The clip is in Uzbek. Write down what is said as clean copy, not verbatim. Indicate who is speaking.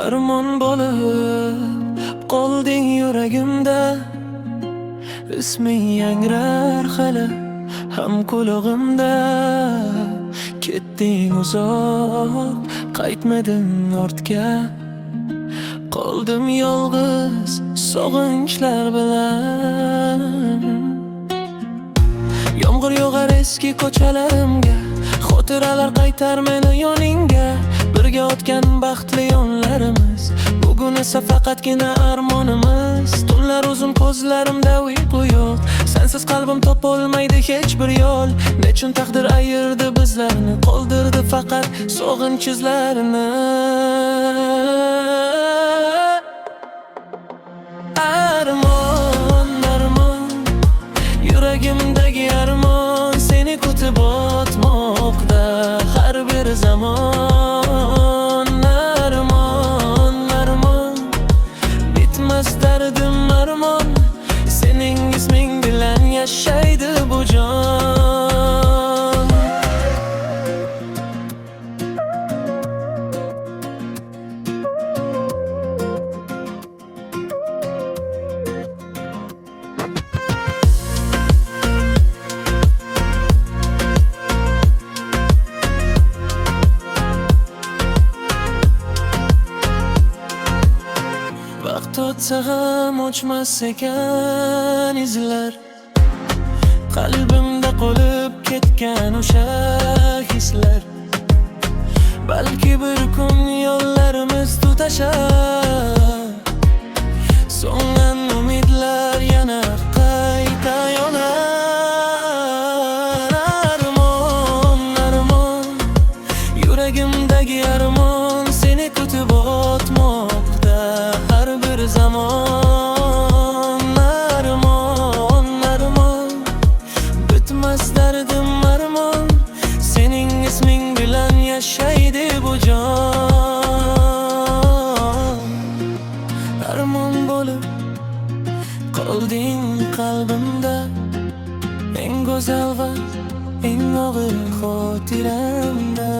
Speaker 1: Armon bo'lib qolding yuragimda, isming yangrar hali ham qulog'imda. Ketding uzoq, qaytmading ortga, qoldim yolg'iz sog'inchlar bilan. Yomg'ir yog'ar eski ko'chalarimga, xotiralar qaytar meni yoningga. Birga o'tgan baxtli yonlarimiz, bugun esa faqatgina armonimiz. Tunlar uzun, ko'zlarimda uyqu yo'q, sensiz qalbim topolmaydi hech bir yo'l. Nechun taqdir ayirdi bizlarni, qoldirdi faqat sog'inch izlarini. Armon, armon, yuragimdagi armon seni kutib o'tmoqda har bir zamon. Armon, armon, bitmas dardim armon, sening isming bilan yashaydi bu jon. Vaqt o'tsa ham o'chmas ekan izlar, qalbimda qolib ketgan o'sha hislar. Balki bir kun yo'llarimiz tutashar, so'ngan umidlar yana qayta yonar. Armon, armon, yuragimdagi armon seni kutib o'tmoqda har bir zamon. Armon, armon, bitmas dardim armon, sening isming bilan yashaydi bu jon. Armon bo'lib qolding qalbimda, eng go'zal va eng og'ir xotiramda.